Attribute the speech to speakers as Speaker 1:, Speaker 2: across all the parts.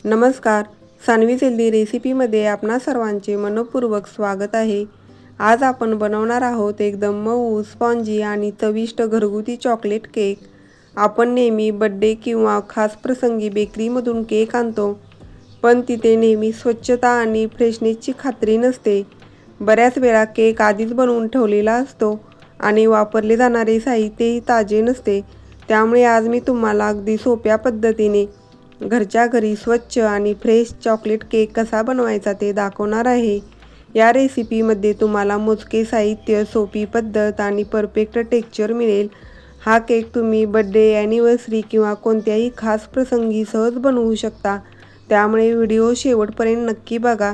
Speaker 1: नमस्कार. सान्वी हेल्दी रेसिपीमध्ये आपणा सर्वांचे मनपूर्वक स्वागत आहे. आज आपण बनवणार आहोत एकदम मऊ, स्पॉन्जी आणि चविष्ट घरगुती चॉकलेट केक. आपण नेहमी बर्थडे किंवा खास प्रसंगी बेकरीमधून केक आणतो, पण तिथे नेहमी स्वच्छता आणि फ्रेशनेसची खात्री नसते. बऱ्याच वेळा केक आधीच बनवून ठेवलेला असतो आणि वापरले जाणारे साहित्यही ताजे नसते. त्यामुळे आज मी तुम्हाला अगदी सोप्या पद्धतीने घरच्या घरी स्वच्छ आणि फ्रेश चॉकलेट केक कसा बनवायचा ते दाखवणार आहे. या रेसिपीमध्ये तुम्हाला मोजके साहित्य, सोपी पद्धत आणि परफेक्ट टेक्स्चर मिळेल. हा केक तुम्ही बर्थडे, ॲनिव्हर्सरी किंवा कोणत्याही खास प्रसंगी सहज बनवू शकता. त्यामुळे व्हिडिओ शेवटपर्यंत नक्की बघा,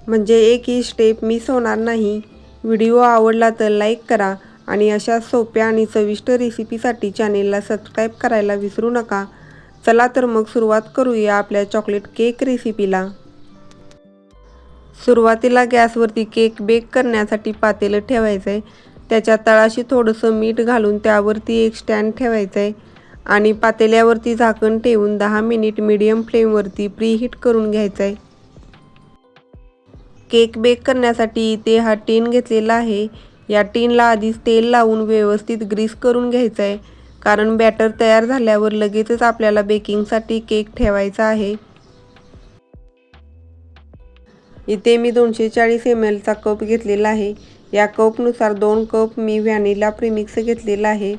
Speaker 1: म्हणजे एकही स्टेप मिस होणार नाही. व्हिडिओ आवडला तर लाईक करा आणि अशा सोप्या आणि चविष्ट रेसिपीसाठी चॅनेलला सबस्क्राईब करायला विसरू नका. चला तर मग सुरुवात करूया आपल्या चॉकलेट केक रेसिपीला. सुरुवातीला गॅसवरती केक बेक करण्यासाठी पातेलं ठेवायचं आहे. त्याच्या तळाशी थोडंसं मीठ घालून त्यावरती एक स्टँड ठेवायचं आहे आणि पातेल्यावरती झाकण ठेवून 10 मिनिट मीडियम फ्लेमवरती प्रीहीट करून घ्यायचं आहे. केक बेक करण्यासाठी इथे हा टीन घेतलेला आहे. या टीनला आधीच तेल लावून व्यवस्थित ग्रीस करून घ्यायचं आहे, कारण बॅटर तयार झाल्यावर लगेचच आपल्याला बेकिंगसाठी केक ठेवायचा आहे. इथे मी 240 ml चा कप घेतलेला आहे. या कपनुसार 2 कप मी व्हॅनिला प्रीमिक्स घेतलेला आहे.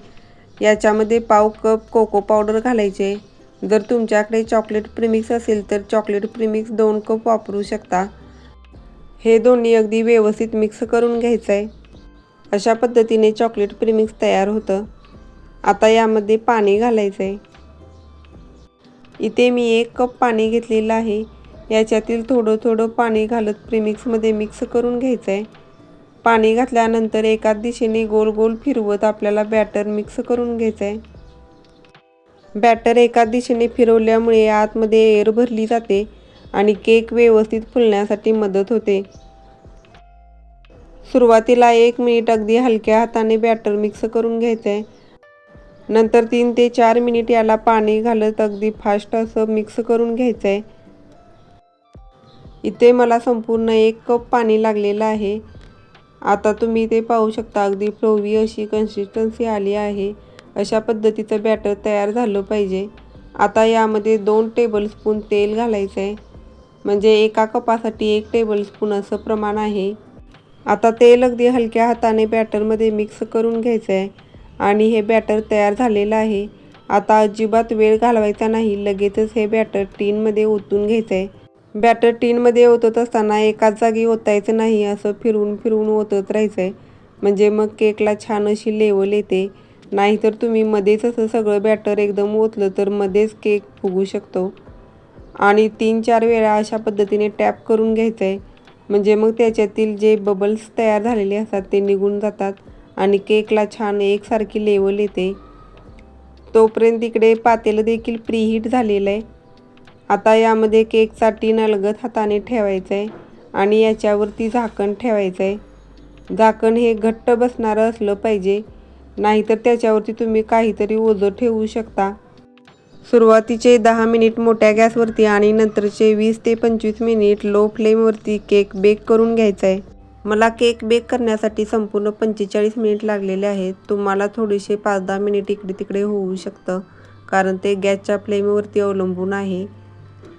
Speaker 1: याच्यामध्ये पाव कप कोको पावडर घालायचे. जर तुमच्याकडे चॉकलेट प्रीमिक्स असेल तर चॉकलेट प्रीमिक्स 2 कप वापरू शकता. हे दोन्ही अगदी व्यवस्थित मिक्स करून घ्यायचं आहे. अशा पद्धतीने चॉकलेट प्रीमिक्स तयार होतं. आता यामध्ये पाणी घालायचं आहे. इथे मी 1 कप पाणी घेतलेलं आहे. याच्यातील थोडं थोडं पाणी घालत प्रीमिक्समध्ये मिक्स करून घ्यायचं आहे. पाणी घातल्यानंतर एकाच दिशेने गोल गोल फिरवत आपल्याला बॅटर मिक्स करून घ्यायचं आहे. बॅटर एकाच दिशेने फिरवल्यामुळे आतमध्ये एअर भरली जाते आणि केक व्यवस्थित फुलण्यासाठी मदत होते. सुरुवातीला 1 मिनिट अगदी हलक्या हाताने बॅटर मिक्स करून घ्यायचं आहे. नंतर 3 ते 4 मिनिट याला पाणी घालत अगदी फास्ट असं मिक्स करून घ्यायचं आहे. इथे मला संपूर्ण 1 कप पाणी लागलेलं आहे. आता तुम्ही ते पाहू शकता, अगदी फ्लोवी अशी कन्सिस्टन्सी आली आहे. अशा पद्धतीचं बॅटर तयार झालं पाहिजे. आता यामध्ये 2 टेबलस्पून तेल घालायचं आहे, म्हणजे एका कपासाठी 1 टेबलस्पून असं प्रमाण आहे. आता तेल अगदी हलक्या हाताने बॅटरमध्ये मिक्स करून घ्यायचं आहे आणि हे बॅटर तयार झालेलं आहे. आता अजिबात वेळ घालवायचा नाही, लगेचच हे बॅटर टीनमध्ये ओतून घ्यायचं आहे. बॅटर टीनमध्ये ओतत असताना एकाच जागी ओतायचं नाही, असं फिरवून फिरवून ओतत राहायचं आहे, म्हणजे मग केकला छान अशी लेवल येते. नाहीतर तुम्ही मध्येच असं सगळं बॅटर एकदम ओतलं तर मध्येच केक फुगू शकतो. आणि 3-4 वेळा अशा पद्धतीने टॅप करून घ्यायचं आहे, म्हणजे मग त्याच्यातील जे बबल्स तयार झालेले असतात ते निघून जातात आणि केकला छान एकसारखी लेवल येते. तोपर्यंत इकडे पातेलं देखील प्रीहीट झालेलं आहे. आता यामध्ये केकचा टीन अलगद हाताने ठेवायचा आहे आणि याच्यावरती झाकण ठेवायचं आहे. झाकण हे घट्ट बसणारं असलं पाहिजे, नाहीतर त्याच्यावरती तुम्ही काहीतरी ओझं ठेवू शकता. सुरुवातीचे 10 मिनिट मोठ्या गॅसवरती आणि नंतरचे 20 ते 25 मिनिट लो फ्लेमवरती केक बेक करून घ्यायचा आहे. मला केक बेक करण्यासाठी संपूर्ण 45 मिनिट लागलेले आहेत. तुम्हाला थोडेसे 5-10 मिनिट इकडे तिकडे होऊ शकतं, कारण ते गॅसच्या फ्लेमवरती अवलंबून आहे.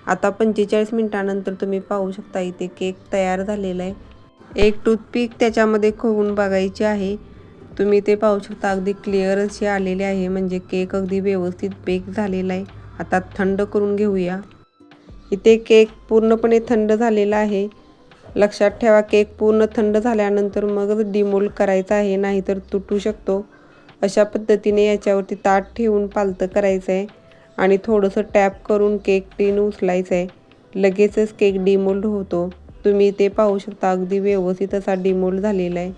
Speaker 1: आता 45 मिनिटानंतर तुम्ही पाहू शकता, इथे केक तयार झालेला आहे. एक टूथपिक त्याच्यामध्ये खोवून बघायची आहे. तुम्ही ते पाहू शकता, अगदी क्लिअर असे आलेले आहे, म्हणजे केक अगदी व्यवस्थित बेक झालेला आहे. आता थंड करून घेऊया. इथे केक पूर्णपणे थंड झालेला आहे. लक्षात ठेवा, केक पूर्ण थंड झाल्यानंतर मगच डिमोल्ड करायचा आहे, नाहीतर तुटू शकतो. अशा पद्धतीने याच्यावरती ताट ठेवून पालतं करायचं आहे आणि थोडंसं टॅप करून केक टीन उचलायचं आहे. लगेचच केक डिमोल्ड होतो. तुम्ही ते पाहू शकता, अगदी व्यवस्थित असा डिमोल्ड झालेला आहे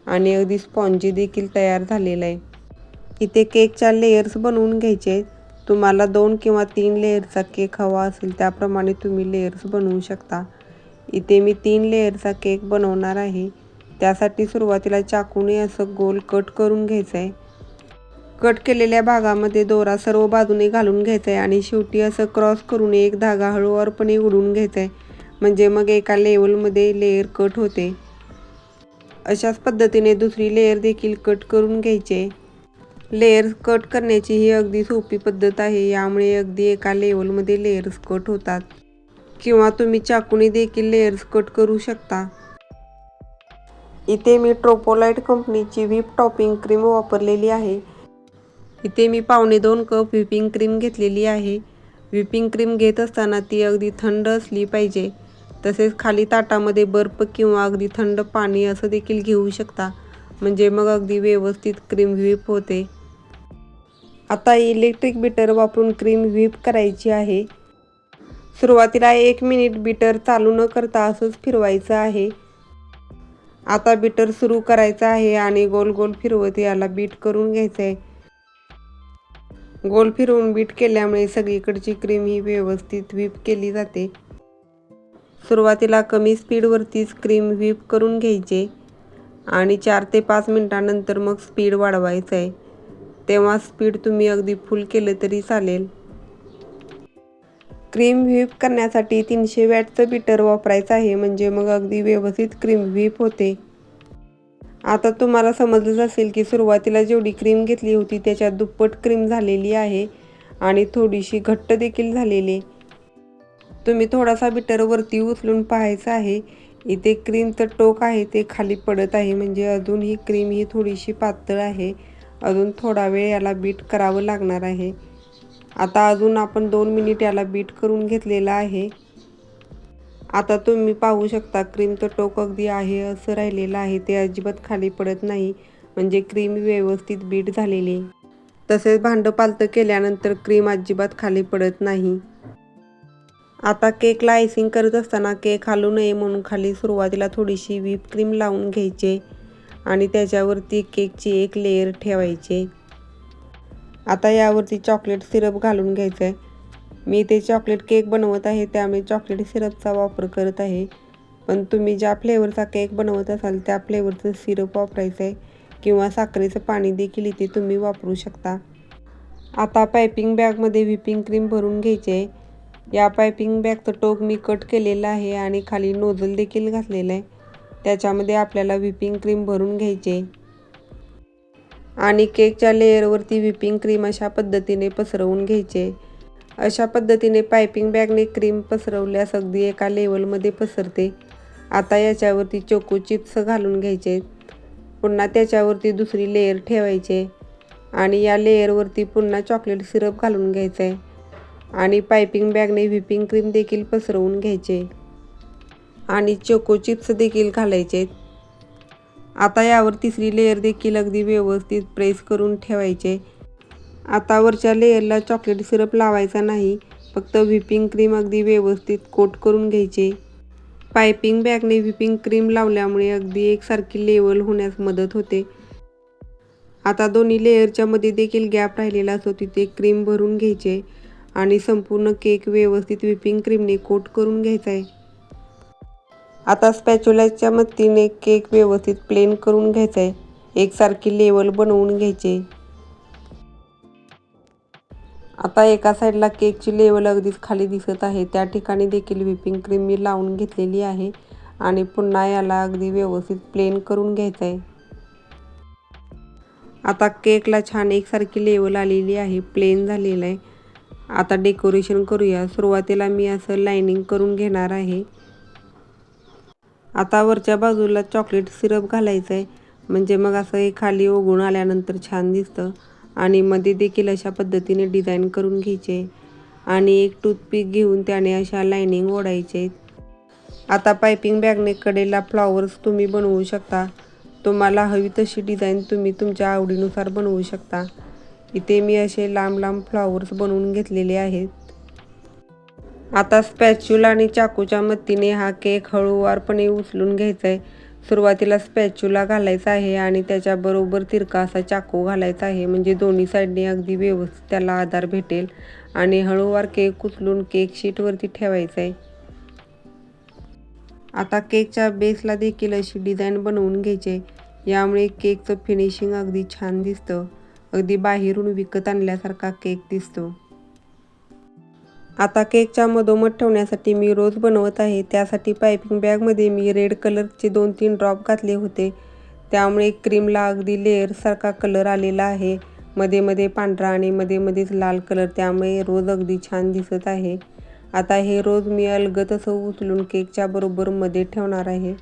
Speaker 1: आणि अगदी स्पॉन्जी देखील तयार झालेला आहे. इथे केकच्या लेयर्स बनवून घ्यायचे आहेत. तुम्हाला 2 किंवा 3 लेयरचा केक हवा असेल त्याप्रमाणे तुम्ही लेयर्स बनवू शकता. इथे मी 3 लेयरचा केक बनवणार आहे. त्यासाठी सुरुवातीला चाकूने असं गोल कट करून घ्यायचं आहे. कट केलेल्या भागामध्ये दोरा सर्व बाजूने घालून घ्यायचा आहे आणि शेवटी असं क्रॉस करून एक धागा हळूवारपणे उडून घ्यायचा आहे, म्हणजे मग एका लेवलमध्ये लेयर कट होते. अशाच पद्धतीने दुसरी लेयर देखील कट करून घ्यायचे. लेयर्स कट करण्याची ही अगदी सोपी पद्धत आहे. यामुळे अगदी एका लेवलमध्ये लेयर्स कट होतात. किंवा तुम्ही चाकूने देखील लेयर्स कट करू शकता. इथे मी ट्रोपोलाइट कंपनीची व्हिप टॉपिंग क्रीम वापरलेली आहे. इथे मी 2.25 कप व्हिपिंग क्रीम घेतलेली आहे. व्हिपिंग क्रीम घेत असताना ती अगदी थंड असली पाहिजे. तसेच खाली ताटामध्ये बर्फ किंवा अगदी थंड पाणी असं देखील घेऊ शकता, म्हणजे मग अगदी व्यवस्थित क्रीम व्हिप होते. आता इलेक्ट्रिक बीटर वापरून क्रीम व्हिप करायची आहे. सुरुवातीला 1 मिनिट बीटर चालू न करता असंच फिरवायचं आहे. आता बीटर सुरू करायचं आहे आणि गोल गोल फिरवत याला बीट करून घ्यायचं आहे. गोल फिरवून बीट केल्यामुळे सगळीकडची क्रीम ही व्यवस्थित व्हिप केली जाते. सुरुवातीला कमी स्पीडवरतीच क्रीम व्हिप करून घ्यायचे आणि 4 ते 5 मिनिटांनंतर मग स्पीड वाढवायचं आहे. तेव्हा स्पीड तुम्ही अगदी फुल केलं तरी चालेल. क्रीम व्हिप करण्यासाठी 300 वॅटचं बीटर वापरायचं आहे, म्हणजे मग अगदी व्यवस्थित क्रीम व्हिप होते. आता तुम्हाला समजलंच असेल की सुरुवातीला जेवढी क्रीम घेतली होती त्याच्या दुप्पट क्रीम झालेली आहे आणि थोडीशी घट्ट देखील झालेली. तुम्ही थोडासा बीटर वरती उचलून पाहायचं आहे. इथे क्रीमचं टोक आहे ते खाली पडत आहे, म्हणजे अजून ही क्रीम ही थोडीशी पातळ आहे. अजून थोडा वेळ याला बीट करावं लागणार आहे. आता अजून आपण 2 मिनिट याला बीट करून घेतलेला आहे. आता तुम्ही पाहू शकता क्रीमचं टोक अगदी आहे असं राहिलेलं आहे, ते अजिबात खाली पडत नाही, म्हणजे क्रीम व्यवस्थित बीट झालेली. तसेच भांडं पालतं केल्यानंतर क्रीम अजिबात खाली पडत नाही. आता केकला आयसिंग करत असताना केक हालू नये म्हणून खाली सुरुवातीला थोडीशी व्हिप क्रीम लावून घ्यायचे आणि त्याच्यावरती केकची एक लेयर ठेवायची. आता यावरती चॉकलेट सिरप घालून घ्यायचं आहे. मी इथे चॉकलेट केक बनवत आहे, त्यामुळे चॉकलेट सिरपचा वापर करत आहे. पण तुम्ही ज्या फ्लेवरचा केक बनवत असाल त्या फ्लेवरचं सिरप वापरायचं आहे, किंवा साखरेचं पाणी देखील इथे तुम्ही वापरू शकता. आता पायपिंग बॅगमध्ये व्हिपिंग क्रीम भरून घ्यायची आहे. या पायपिंग बॅगचं टोक मी कट केलेलं आहे आणि खाली नोझल देखील घातलेलं आहे. त्याच्यामध्ये आपल्याला व्हिपिंग क्रीम भरून घ्यायची आणि केकच्या लेयरवरती व्हिपिंग क्रीम अशा पद्धतीने पसरवून घ्यायचे. अशा पद्धतीने पायपिंग बॅगने क्रीम पसरवल्यास अगदी एका लेवलमध्ये पसरते. आता याच्यावरती चोको चिप्स घालून घ्यायचे. पुन्हा त्याच्यावरती दुसरी लेयर ठेवायचे आणि या लेयरवरती पुन्हा चॉकलेट सिरप घालून घ्यायचं आहे आणि पायपिंग बॅगने व्हिपिंग क्रीम देखील पसरवून घ्यायचे आणि चोको चिप्स देखील घालायचे. आता यावर तिसरी लेयर देखील अगदी व्यवस्थित प्रेस करून ठेवायचे. आता वरच्या लेयरला चॉकलेट सिरप लावायचा नाही, फक्त व्हिपिंग क्रीम अगदी व्यवस्थित कोट करून घ्यायचे. पायपिंग बॅगने व्हिपिंग क्रीम लावल्यामुळे अगदी एकसारखी लेवल होण्यास मदत होते. आता दोन्ही लेयरच्या मध्ये देखील गॅप राहिलेला असतो तिथे क्रीम भरून घ्यायचे आणि संपूर्ण केक व्यवस्थित व्हिपिंग क्रीमने कोट करून घ्यायचा आहे. आता स्पॅच्युलाच्या मदतीने केक व्यवस्थित प्लेन करून घ्यायचा आहे. एकसारखी लेवल बनवून घ्यायचे. आता एका साईडला केकची लेवल अगदीच खाली दिसत आहे, त्या ठिकाणी देखील व्हिपिंग क्रीम मी लावून घेतलेली आहे आणि पुन्हा याला अगदी व्यवस्थित प्लेन करून घ्यायचं आहे. आता केकला छान एकसारखी लेवल आलेली आहे, प्लेन झालेलं आहे. आता डेकोरेशन करूया. सुरुवातीला मी असं लाइनिंग करून घेणार आहे. आता वरच्या बाजूला चॉकलेट सिरप घालायचं आहे, म्हणजे मग असं हे खाली ओघळून आल्यानंतर छान दिसतं. आणि मध्ये देखील अशा पद्धतीने डिझाईन करून घ्यायचे आणि एक टूथपिक घेऊन त्याने अशा लाइनिंग ओढायचे. आता पायपिंग बॅगने कडेला फ्लॉवर्स तुम्ही बनवू शकता. तुम्हाला हवी तशी डिझाईन तुम्ही तुमच्या आवडीनुसार बनवू शकता. इथे मी असे लांब लांब फ्लॉवर्स बनवून घेतलेले आहेत. आता स्पॅच्युला आणि चाकूच्या मदतीने हा केक हळूवारपणे उचलून घ्यायचा आहे. सुरुवातीला स्पॅच्युला घालायचा आहे आणि त्याच्याबरोबर तिरका असा चाकू घालायचा आहे, म्हणजे दोन्ही साईडने अगदी व्यवस्थित त्याला आधार भेटेल. आणि हळूवार केक उचलून केक शीटवरती ठेवायचा आहे. आता केकच्या बेसला देखील अशी डिझाईन बनवून घ्यायची. यामुळे केकचं फिनिशिंग अगदी छान दिसतं. अगदी बाहेरून विकत आणल्यासारखा केक दिसतो। आता केकच्या मधोमध ठेवण्यासाठी मी रोज बनवत आहे। त्यासाठी पायपिंग बॅगमध्ये मी रेड कलरचे 2-3 ड्रॉप घातले होते, त्यामुळे क्रीमला अगदी लेअरसारखा कलर आलेला आहे। मध्ये मध्ये पांढरा आणि मध्ये मध्येच लाल कलर, त्यामुळे रोज अगदी छान दिसत आहे। आता हे रोज मी अलगद असं उचलून केकच्या बरोबर मध्ये ठेवणार आहे।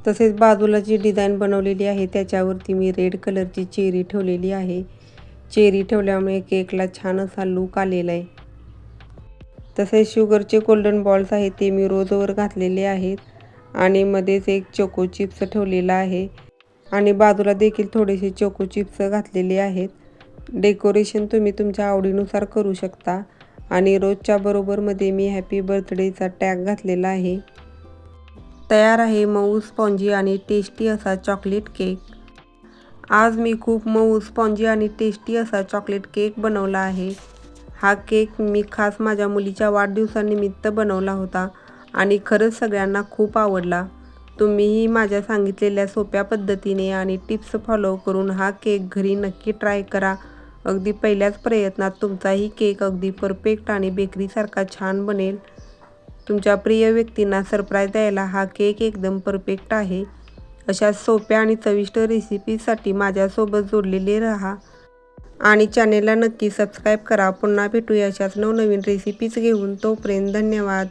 Speaker 1: तसेच बाजूला जी डिझाईन बनवलेली आहे त्याच्यावरती मी रेड कलरची चेरी ठेवलेली आहे। चेरी ठेवल्यामुळे केकला छान असा लूक आलेला आहे। तसेच शुगरचे गोल्डन बॉल्स आहेत ते मी रोजवर घातलेले आहेत आणि मध्येच एक चोको चिप्स ठेवलेला आहे आणि बाजूला देखील थोडेसे चोको चिप्स घातलेले आहेत। डेकोरेशन तुम्ही तुमच्या आवडीनुसार करू शकता आणि रोजच्या बरोबरमध्ये मी हॅपी बर्थडेचा टॅग घातलेला आहे। तयार आहे मऊ स्पॉन्जी आणि टेस्टी असा चॉकलेट केक। आज मी खूप मऊ स्पॉन्जी आणि टेस्टी असा चॉकलेट केक बनवला आहे। हा केक मी खास माझ्या मुलीच्या वाढदिवसानिमित्त बनवला होता आणि खरंच सगळ्यांना खूप आवडला। तुम्हीही माझ्या सांगितलेल्या सोप्या पद्धतीने आणि टिप्स फॉलो करून हा केक घरी नक्की ट्राय करा। अगदी पहिल्याच प्रयत्नात तुमचाही केक अगदी परफेक्ट आणि बेकरीसारखा छान बनेल। तुमच्या प्रिय व्यक्तींना सरप्राईज द्यायला हा केक एकदम परफेक्ट आहे। अशा सोप्या आणि चविष्ट रेसिपीसाठी माझ्यासोबत जोडलेले राहा आणि चॅनेलला नक्की सबस्क्राईब करा। पुन्हा भेटूया अशाच नवनवीन रेसिपीज घेऊन, तोपर्यंत धन्यवाद।